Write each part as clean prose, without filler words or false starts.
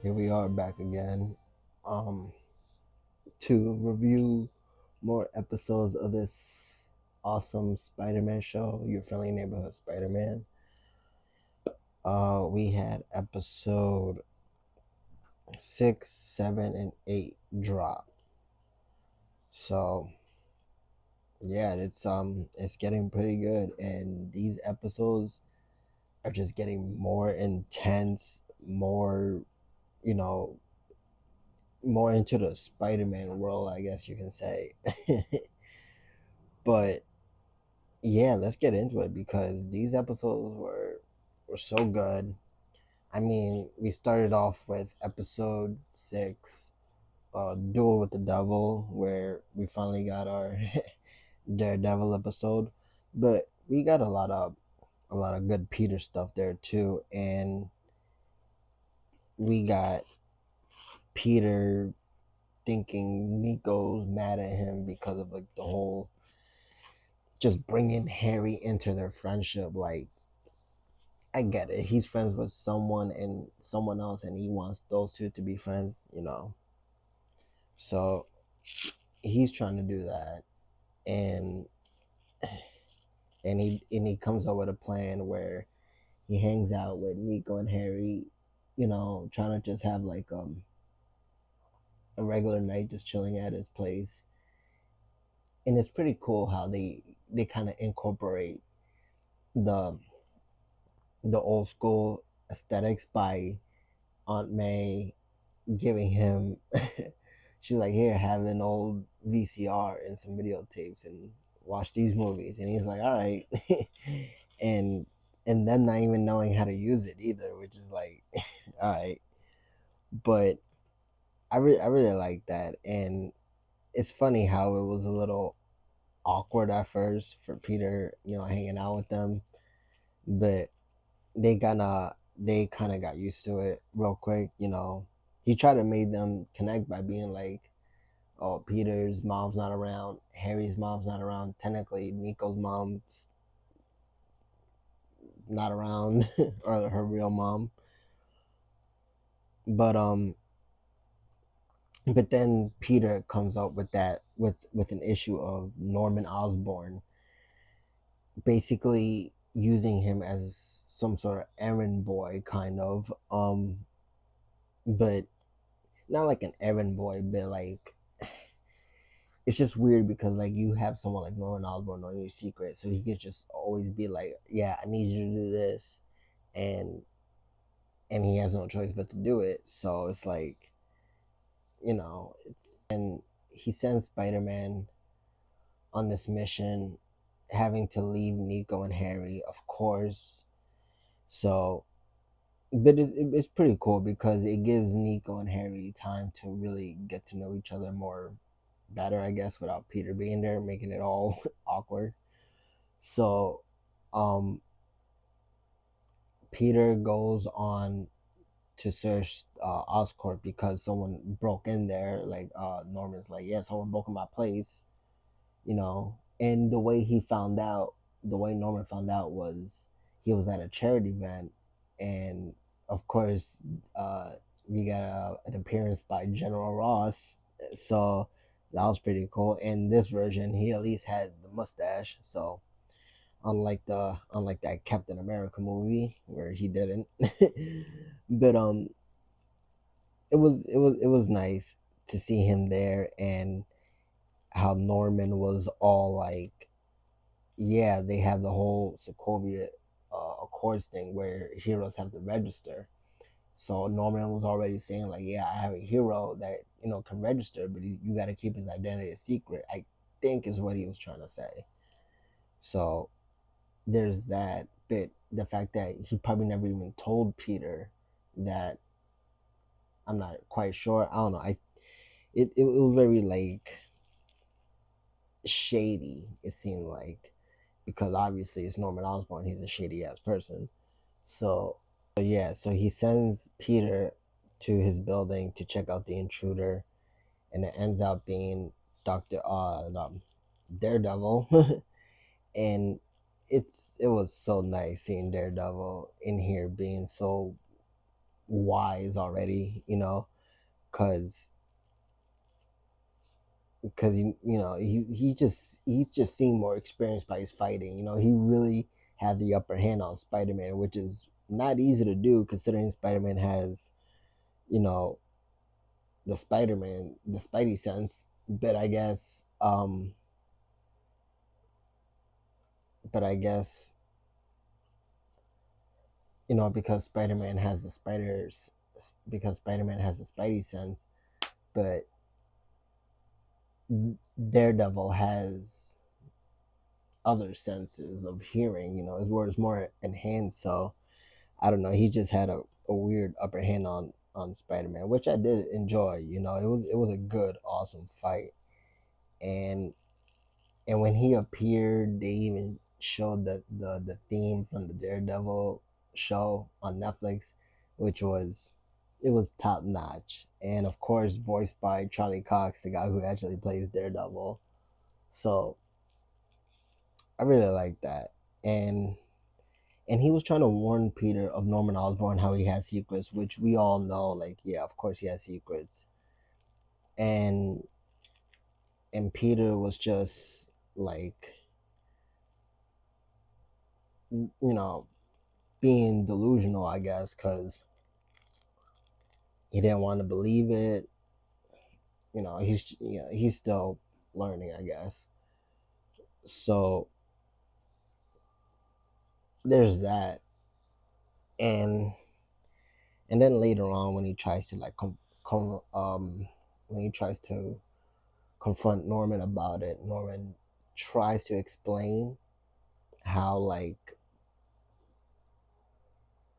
Here we are back again, to review more episodes of this awesome Spider-Man show, Your Friendly Neighborhood Spider-Man. We had episode 6, 7, and 8 drop. So yeah, it's getting pretty good, and these episodes are just getting more intense, more you know, more into the Spider-Man world, I guess you can say. But yeah, let's get into it because these episodes were so good. I mean, we started off with episode 6, Duel with the Devil, where we finally got our Daredevil episode, but we got a lot of good Peter stuff there too, and we got Peter thinking Nico's mad at him because of like the whole just bringing Harry into their friendship. Like, I get it. He's friends with someone and someone else, and he wants those two to be friends. So he's trying to do that, and he comes up with a plan where he hangs out with Nico and Harry, trying to just have like a regular night, just chilling at his place. And it's pretty cool how they kind of incorporate the the old school aesthetics by Aunt May giving him she's like, here, have an old VCR and some videotapes and watch these movies. And he's like, all right. and and them not even knowing how to use it either, which is like all right. But I really like that. And it's funny how it was a little awkward at first for Peter, hanging out with them, but they kind of got used to it real quick. He tried to make them connect by being like, oh, Peter's mom's not around, Harry's mom's not around, technically Nico's mom's not around or her real mom. But then Peter comes up with that with an issue of Norman Osborn basically using him as some sort of errand boy, kind of, but not like an errand boy, but like it's just weird because like you have someone like Norman Osborn knowing your secret, so he could just always be like, yeah, I need you to do this, and he has no choice but to do it. So it's like, it's and he sends Spider-Man on this mission, having to leave Nico and Harry, of course. So, but it's pretty cool because it gives Nico and Harry time to really get to know each other more better, I guess, without Peter being there, making it all awkward. So, um, Peter goes on to search Oscorp because someone broke in there. Like, Norman's like, yeah, someone broke in my place. And the way Norman found out was he was at a charity event, and of course, uh, we got an appearance by General Ross. So that was pretty cool. In this version, he at least had the mustache. So unlike that Captain America movie where he didn't. But it was nice to see him there, and how Norman was all like, yeah, they have the whole Sokovia Accords thing where heroes have to register. So Norman was already saying like, yeah, I have a hero that can register, but you got to keep his identity a secret, I think is what he was trying to say. So there's that bit. The fact that he probably never even told Peter that, I'm not quite sure. I don't know. It was very like shady, it seemed like, because obviously it's Norman Osborn. He's a shady ass person. So he sends Peter to his building to check out the intruder, and it ends up being Doctor Daredevil, and it was so nice seeing Daredevil in here being so wise already, because he's just seemed more experienced by his fighting. He really had the upper hand on Spider-Man, which is not easy to do considering Spider-Man has, you know, the Spidey sense. But I guess because Spider-Man has the Spidey sense, but Daredevil has other senses of hearing, his word is more enhanced. So I don't know, he just had a weird upper hand on Spider-Man, which I did enjoy. It was a good, awesome fight. And and when he appeared, they even showed the theme from the Daredevil show on Netflix, which was it was top notch, and of course voiced by Charlie Cox, the guy who actually plays Daredevil. So I really like that. And and he was trying to warn Peter of Norman Osborn, how he has secrets, which we all know. Like, yeah, of course he has secrets. And and Peter was just like, you know being delusional, I guess, because he didn't want to believe it. He's still learning, I guess. So there's that. And and then later on, when he tries to like when he tries to confront Norman about it, Norman tries to explain how, like,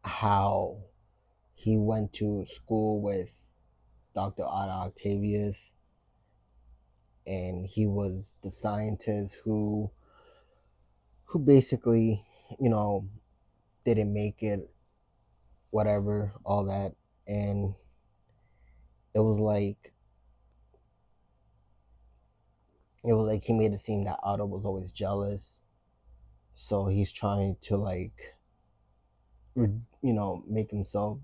how he went to school with Dr. Otto Octavius, and he was the scientist who basically, you know, didn't make it, whatever, all that. And it was like he made it seem that Otto was always jealous. So he's trying to, like, make himself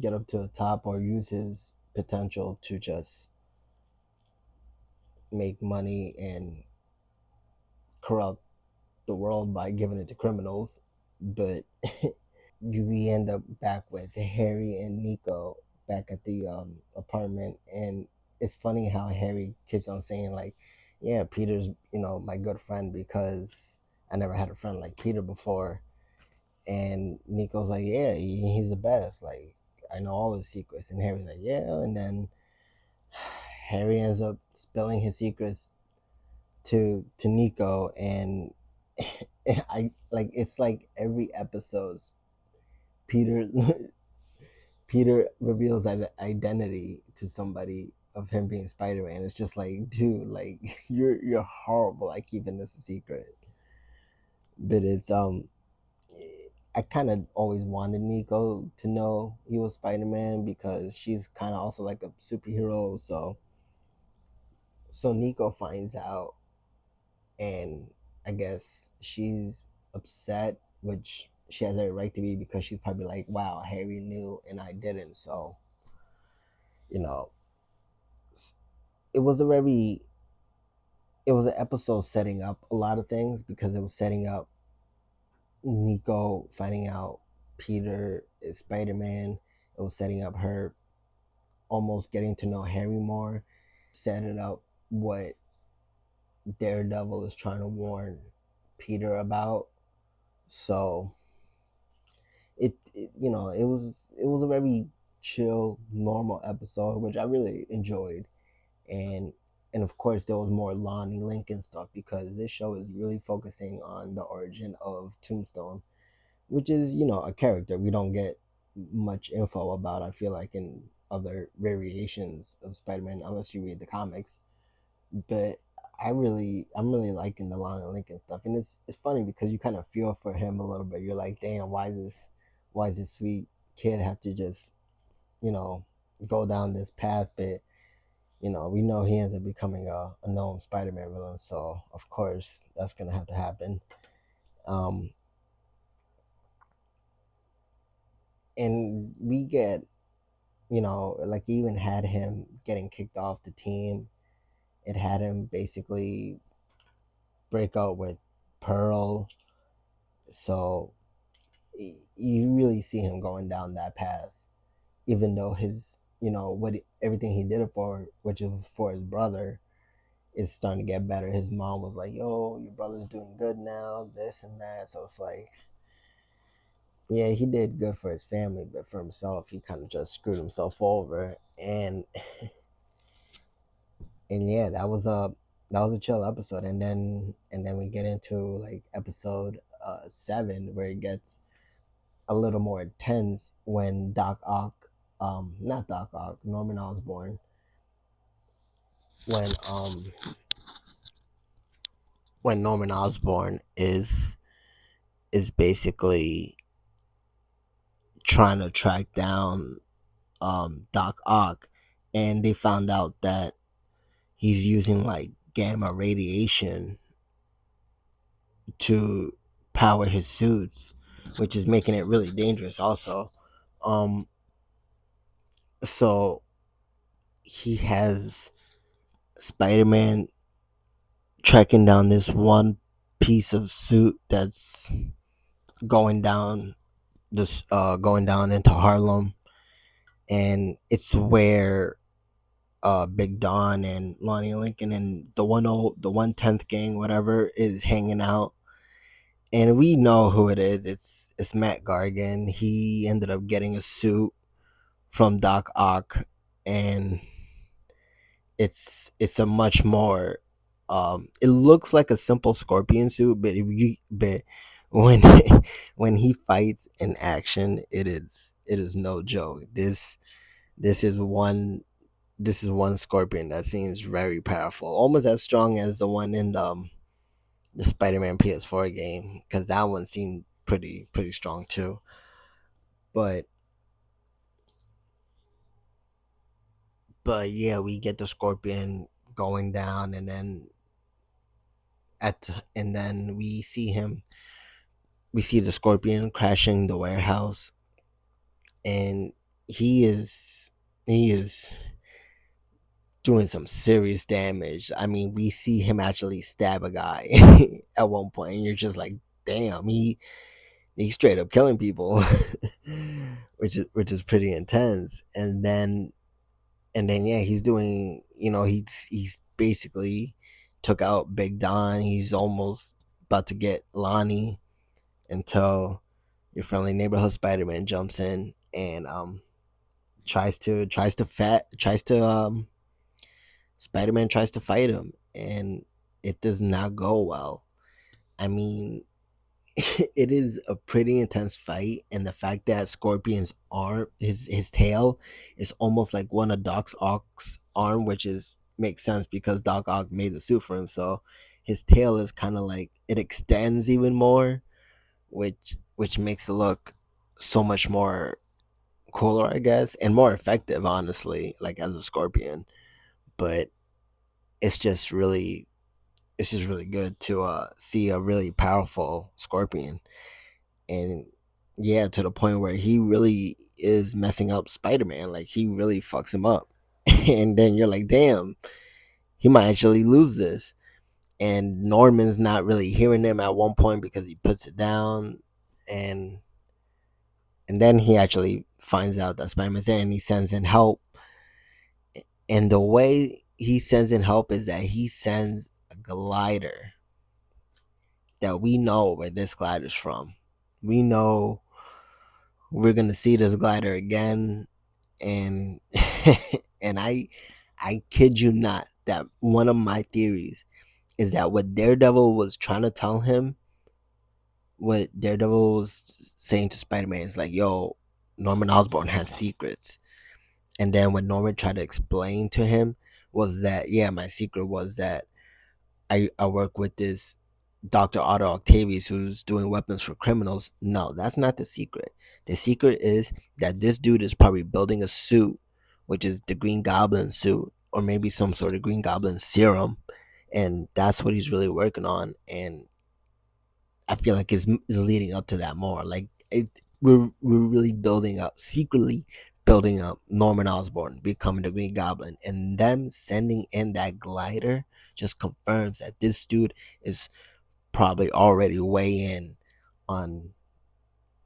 get up to the top, or use his potential to just make money and corrupt the world by giving it to criminals. But we end up back with Harry and Nico back at the apartment, and it's funny how Harry keeps on saying, like, "Yeah, Peter's my good friend, because I never had a friend like Peter before." And Nico's like, "Yeah, he's the best. Like, I know all his secrets." And Harry's like, "Yeah," and then Harry ends up spilling his secrets to Nico, and I like it's like every episode Peter Peter reveals that identity to somebody of him being Spider-Man. It's just like, dude, like, you're horrible at keeping this a secret. But I kind of always wanted Nico to know he was Spider-Man, because she's kind of also like a superhero. So Nico finds out, and I guess she's upset, which she has every right to be, because she's probably like, wow, Harry knew and I didn't. So, you know, it was a very it was an episode setting up a lot of things, because it was setting up Nico finding out Peter is Spider-Man. It was setting up her almost getting to know Harry more. Setting up what Daredevil is trying to warn Peter about. So it was a very chill, normal episode, which I really enjoyed. And and of course there was more Lonnie Lincoln stuff, because this show is really focusing on the origin of Tombstone, which is, a character we don't get much info about, I feel like, in other variations of Spider-Man, unless you read the comics. But I'm really liking the Lonnie Lincoln stuff, and it's funny because you kind of feel for him a little bit. You're like, damn, why is this sweet kid have to just, you know go down this path? But we know he ends up becoming a known Spider-Man villain, so of course that's gonna have to happen. Um, and we get like even had him getting kicked off the team. It had him basically break out with Pearl. So you really see him going down that path, even though his, everything he did it for, which is for his brother, is starting to get better. His mom was like, "Yo, your brother's doing good now, this and that." So it's like, yeah, he did good for his family, but for himself, he kind of just screwed himself over. And yeah, that was a chill episode. And then we get into like episode 7, where it gets a little more intense when Doc Ock, not Doc Ock, Norman Osborn, when um when Norman Osborn is basically trying to track down Doc Ock, and they found out that he's using like gamma radiation to power his suits, which is making it really dangerous also. Um so he has Spider-Man tracking down this one piece of suit that's going down into Harlem, and it's where Big Don and Lonnie Lincoln and the 110th gang, whatever, is hanging out. And we know who it is. It's Matt Gargan. He ended up getting a suit from Doc Ock, and it's a much more, it looks like a simple Scorpion suit, but when when he fights in action, it is no joke. This is one Scorpion that seems very powerful, almost as strong as the one in the Spider-Man PS4 game, because that one seemed pretty strong too. But yeah, we get the Scorpion going down, and then we see the Scorpion crashing the warehouse, and he is doing some serious damage. I mean, we see him actually stab a guy at one point, and you're just like, damn, he's straight up killing people, which is pretty intense. And then yeah, he's doing, he's basically took out Big Don. He's almost about to get Lonnie, until your friendly neighborhood Spider-Man jumps in and tries to Spider-Man tries to fight him, and it does not go well. I mean, it is a pretty intense fight, and the fact that Scorpion's arm, his tail, is almost like one of Doc Ock's arm, which is makes sense because Doc Ock made the suit for him. So his tail is kind of like it extends even more, which makes it look so much more cooler, I guess, and more effective, honestly, like as a Scorpion. But it's just really it's just really good to see a really powerful Scorpion. And yeah, to the point where he really is messing up Spider-Man, like he really fucks him up. And then you're like, damn, he might actually lose this. And Norman's not really hearing him at one point because he puts it down, and then he actually finds out that Spider-Man's there, and he sends in help. And the way he sends in help is that he sends a glider that we know where this glider's from. We know we're gonna see this glider again, and and I kid you not that one of my theories is that what Daredevil was trying to tell him, what Daredevil was saying to Spider-Man is like, yo, Norman Osborn has secrets. And then what Norman tried to explain to him was that, yeah, my secret was that I work with this Dr. Otto Octavius who's doing weapons for criminals. No, that's not the secret. The secret is that this dude is probably building a suit, which is the Green Goblin suit, or maybe some sort of Green Goblin serum. And that's what he's really working on. And I feel like is leading up to that more. Like we're really building up, secretly building up Norman Osborn becoming the Green Goblin, and them sending in that glider just confirms that this dude is probably already way in on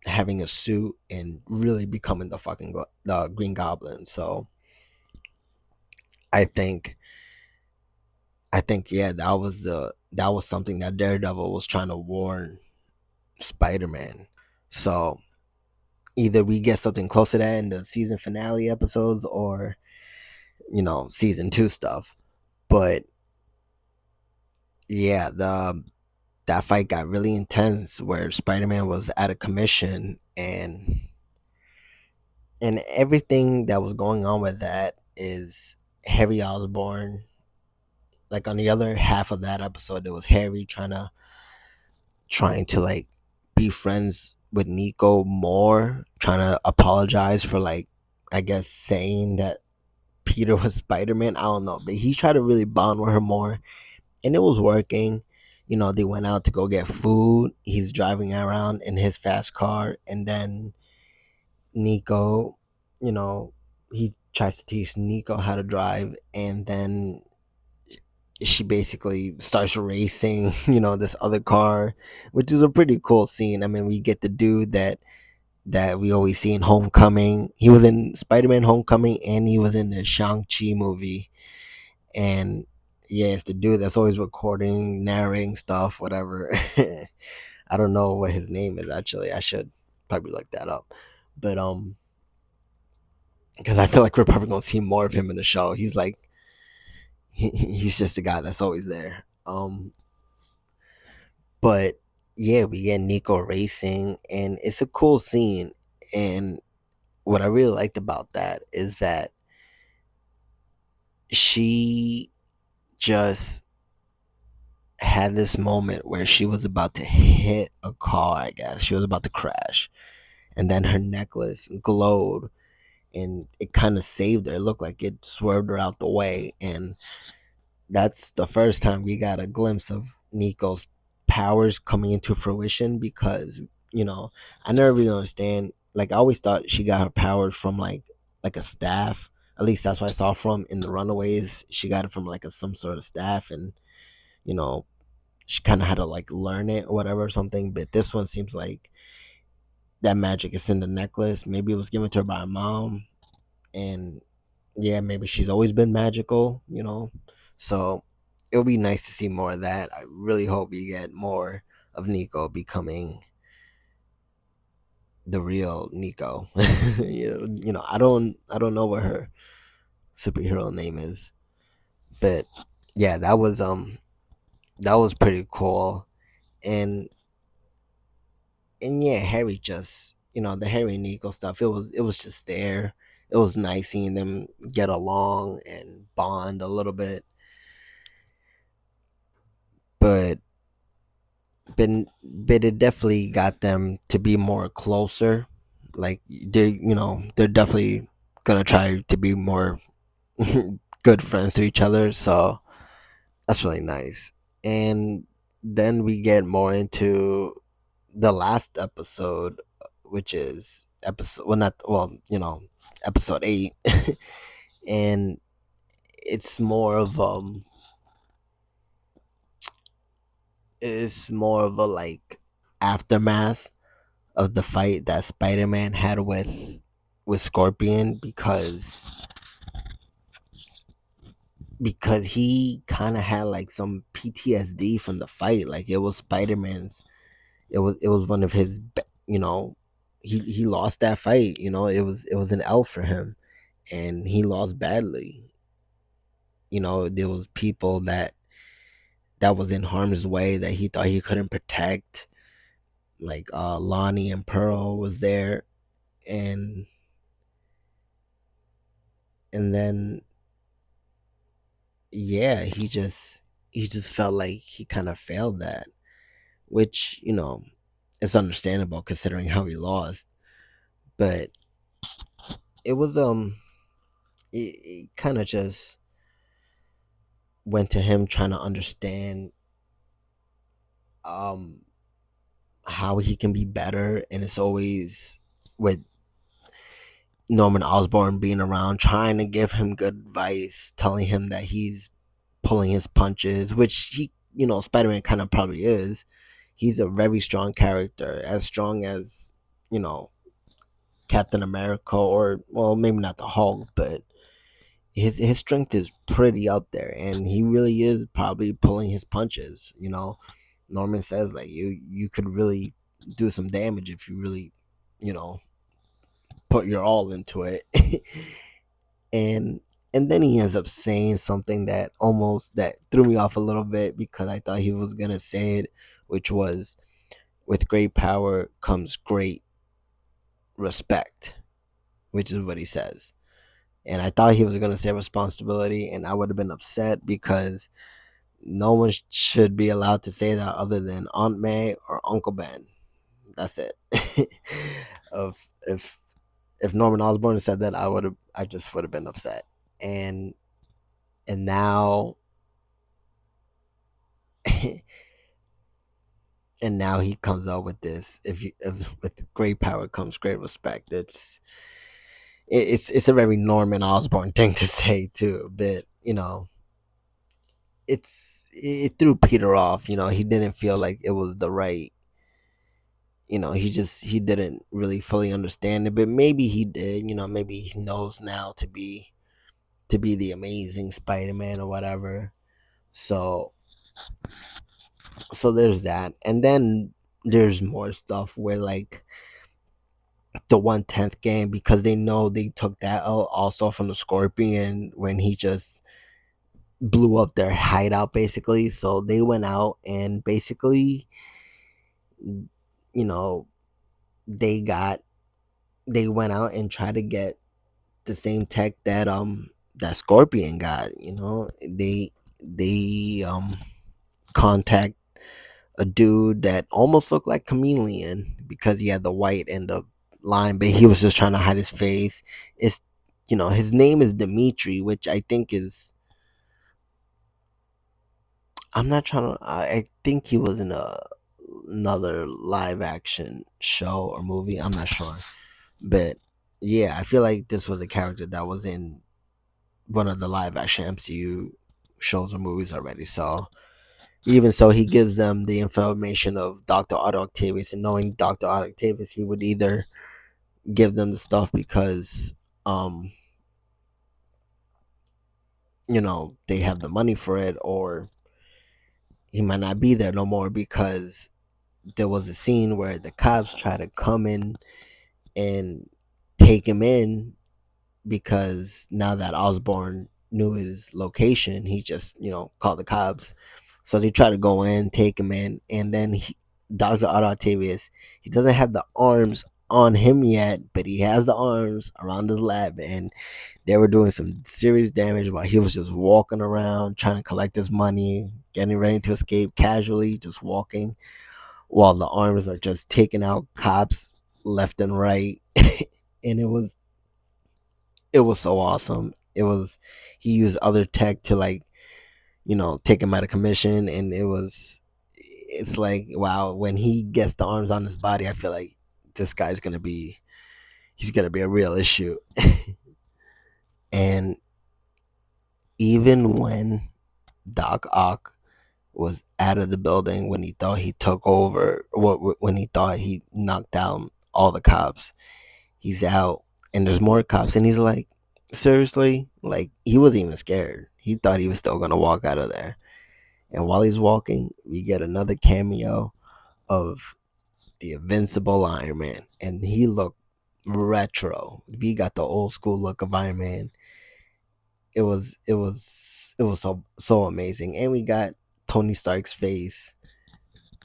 having a suit and really becoming the the Green Goblin. So I think yeah, that was something that Daredevil was trying to warn Spider-Man. So either we get something close to that in the season finale episodes, or season 2 stuff. But yeah, the that fight got really intense where Spider-Man was out of commission, and everything that was going on with that is Harry Osborn. Like on the other half of that episode, there was Harry trying to like be friends with Nico more, trying to apologize for, like, I guess saying that Peter was Spider-Man. I don't know, but he tried to really bond with her more, and it was working. They went out to go get food. He's driving around in his fast car, and then Nico, you know, he tries to teach Nico how to drive, and then she basically starts racing, this other car, which is a pretty cool scene. I mean, we get the dude that we always see in Homecoming. He was in Spider-Man Homecoming, and he was in the Shang-Chi movie. And yeah, it's the dude that's always recording, narrating stuff, whatever. I don't know what his name is actually. I should probably look that up. But because I feel like we're probably gonna see more of him in the show. He's like he's just the guy that's always there. But yeah, we get Nico racing, and it's a cool scene. And what I really liked about that is that she just had this moment where she was about to hit a car, I guess. She was about to crash. And then her necklace glowed, and it kind of saved her. It looked like it swerved her out the way. And that's the first time we got a glimpse of Nico's powers coming into fruition, because, you know, I never really understand. Like, I always thought she got her powers from like a staff. At least that's what I saw from in the Runaways. She got it from like some sort of staff, and you know, she kind of had to like learn it or whatever or something. But this one seems like that magic is in the necklace. Maybe it was given to her by her mom, and yeah, maybe she's always been magical. So it'll be nice to see more of that. I really hope you get more of Nico becoming the real Nico. I don't know what her superhero name is, but yeah, that was pretty cool. and and yeah, Harry just, the Harry and Nico stuff. It was just there. It was nice seeing them get along and bond a little bit, but but it definitely got them to be more closer. Like they're definitely gonna try to be more good friends to each other. So that's really nice. And then we get more into the last episode, which is episode well not well episode 8. And it's more of like aftermath of the fight that Spider-Man had with Scorpion, because he kind of had like some PTSD from the fight. Like, it was Spider-Man's, it was one of his he lost that fight. It was an L for him, and he lost badly. There was people that was in harm's way that he thought he couldn't protect. Like, Lonnie and Pearl was there, and then yeah, he just felt like he kind of failed that, which is understandable considering how he lost. But it was it kind of just went to him trying to understand um how he can be better. And it's always with Norman Osborn being around, trying to give him good advice, telling him that he's pulling his punches, which he, Spider Man kind of probably is. He's a very strong character, as strong as, you know, Captain America, or, well, maybe not the Hulk, but his strength is pretty up there, and he really is probably pulling his punches. Norman says like you could really do some damage if you really, you know, put your all into it. and and then he ends up saying something that threw me off a little bit, because I thought he was gonna say it, which was, with great power comes great respect, which is what he says. And I thought he was gonna say responsibility, and I would have been upset, because no one should be allowed to say that other than Aunt May or Uncle Ben. That's it. of if Norman Osborn said that, I just would have been upset. And and now and now he comes out with this. If with great power comes great respect. It's a very Norman Osborn thing to say too, but it threw Peter off. He didn't feel like it was the right. He didn't really fully understand it, but maybe he did. Maybe he knows now to be the amazing Spider-Man or whatever. So so there's that, and then there's more stuff where, like, the 1/10 game, because they know they took that out also from the Scorpion when he just blew up their hideout basically. So they went out and basically, you know, they got they went out and tried to get the same tech that Scorpion got. They contact a dude that almost looked like Chameleon, because he had the white and the line, but he was just trying to hide his face. It's his name is Dimitri, which I think is, I'm not trying to, I think he was in another live action show or movie. I'm not sure, but yeah, I feel like this was a character that was in one of the live action MCU shows or movies already. So even so, he gives them the information of Dr. Otto Octavius, and knowing Dr. Otto Octavius, he would either give them the stuff because, um, they have the money for it, or he might not be there no more, because there was a scene where the cops try to come in and take him in, because now that Osborn knew his location, he just, called the cops. So they try to go in, take him in, and then Dr. Otto Octavius, he doesn't have the arms on him yet, but he has the arms around his lab, and they were doing some serious damage while he was just walking around trying to collect his money, getting ready to escape casually, just walking, while the arms are just taking out cops left and right. And it was so awesome. He used other tech to, like, take him out of commission, and it's like, wow, when he gets the arms on his body, I feel like this guy's gonna be he's gonna be a real issue. And even when Doc Ock was out of the building, when he thought he took over, when he thought he knocked down all the cops, he's out and there's more cops, and he's like, seriously, like, he wasn't even scared. He thought he was still gonna walk out of there. And while he's walking, we get another cameo of the Invincible Iron Man, and he looked retro. We got the old school look of Iron Man. It was so amazing, and we got Tony Stark's face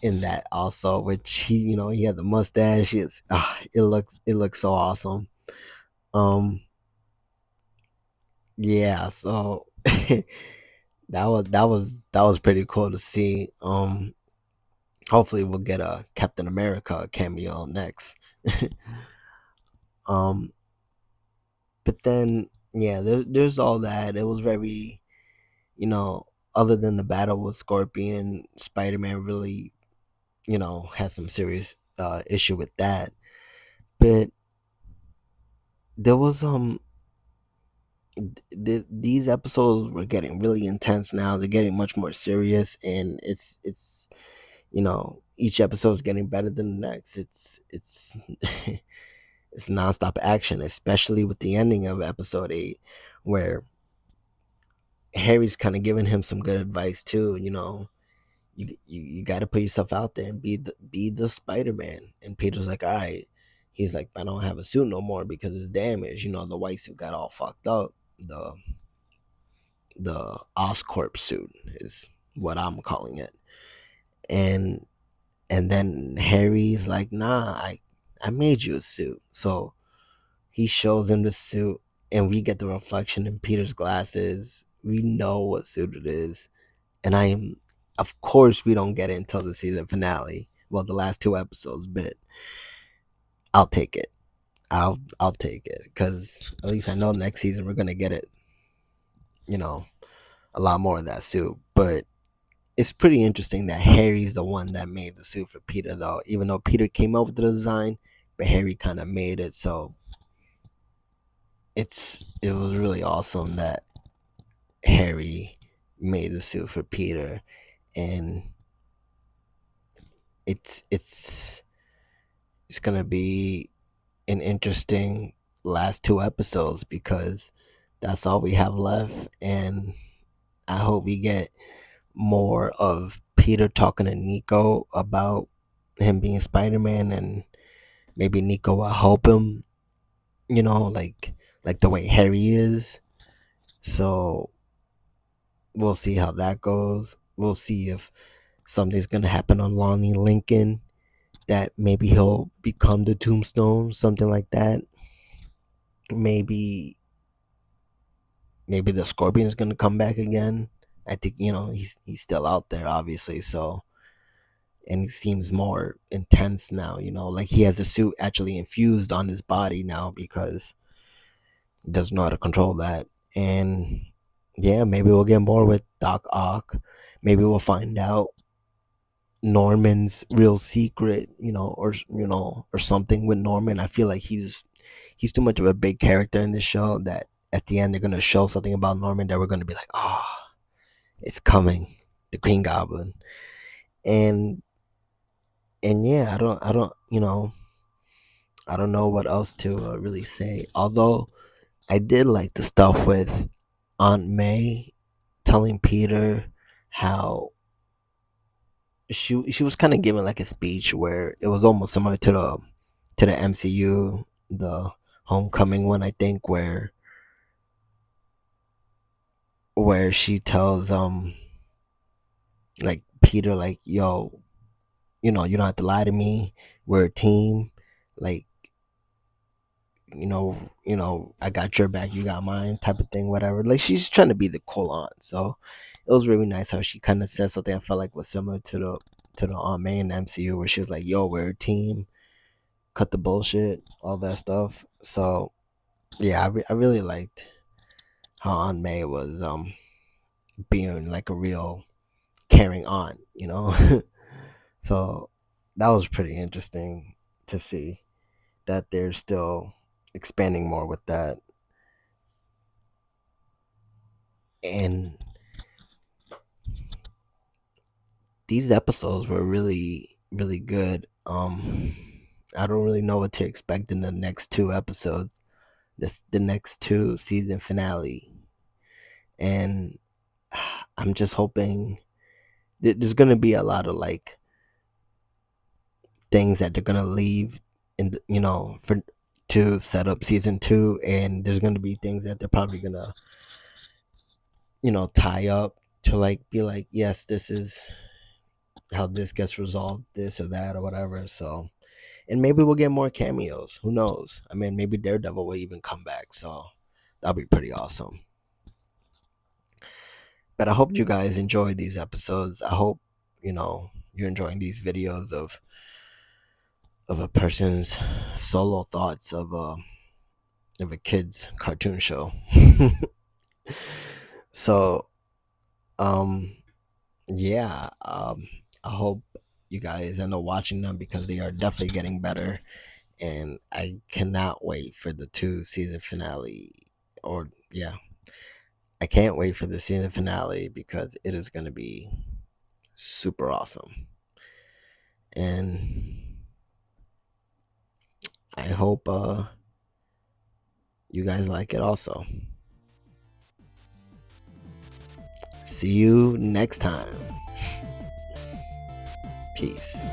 in that also, which he had the mustache. It looks so awesome. Um, yeah, so that was pretty cool to see. Hopefully we'll get a Captain America cameo next. um, but then, yeah, there's all that. It was very, you know, other than the battle with Scorpion, Spider Man really, has some serious issue with that. But there was these episodes were getting really intense. Now they're getting much more serious, and it's each episode is getting better than the next. It's it's nonstop action, especially with the ending of episode 8, where Harry's kind of giving him some good advice too. You got to put yourself out there and be the Spider-Man. And Peter's like, all right. He's like, I don't have a suit no more because it's damaged. The white suit got all fucked up. The Oscorp suit is what I'm calling it. And then Harry's like, nah, I made you a suit. So he shows him the suit, and we get the reflection in Peter's glasses. We know what suit it is. And of course, we don't get it until the season finale. Well, the last two episodes, but I'll take it. I'll take it because at least I know next season we're gonna get it. You know, a lot more of that suit. But it's pretty interesting that Harry's the one that made the suit for Peter, though. Even though Peter came up with the design, but Harry kind of made it. So it was really awesome that Harry made the suit for Peter, and it's gonna be an interesting last two episodes because that's all we have left, and I hope we get more of Peter talking to Nico about him being Spider-Man, and maybe Nico will help him, like the way Harry is. So we'll see how that goes. We'll see if something's gonna happen on Lonnie Lincoln, that maybe he'll become the Tombstone, something like that. Maybe the Scorpion's gonna come back again. I think he's still out there, obviously. So, and he seems more intense now. Like he has a suit actually infused on his body now because he doesn't know how to control that. And yeah, maybe we'll get more with Doc Ock. Maybe we'll find out Norman's real secret, or something with Norman. I feel like he's too much of a big character in this show that at the end they're gonna show something about Norman that we're gonna be like, oh, it's coming, the Green Goblin. And yeah, I don't know what else to really say. Although I did like the stuff with Aunt May telling Peter how she was kind of giving like a speech where it was almost similar to the MCU, the Homecoming one, I think, where she tells like Peter, like, yo, you don't have to lie to me. We're a team. Like, I got your back, you got mine, type of thing, whatever. Like she's trying to be the cool aunt. So it was really nice how she kind of said something I felt like was similar to the Aunt May in the MCU, where she was like, "Yo, we're a team. Cut the bullshit, all that stuff." So yeah, I really liked how Aunt May was being like a real caring aunt. So that was pretty interesting to see that they're still expanding more with that. And these episodes were really, really good. I don't really know what to expect in the next two episodes, the next two season finale. And I'm just hoping that there's gonna be a lot of like things that they're gonna leave in for to set up season two, and there's gonna be things that they're probably gonna tie up to like be like, yes, this is how this gets resolved, this or that or whatever. So, and maybe we'll get more cameos. Who knows? I mean, maybe Daredevil will even come back. So that'll be pretty awesome. But I hope you guys enjoyed these episodes. I hope you're enjoying these videos of a person's solo thoughts of a kid's cartoon show. So um yeah, I hope you guys end up watching them because they are definitely getting better. and I cannot wait for the two season finale. Or yeah, I can't wait for the season finale because it is going to be super awesome. And I hope you guys like it also. See you next time. Peace.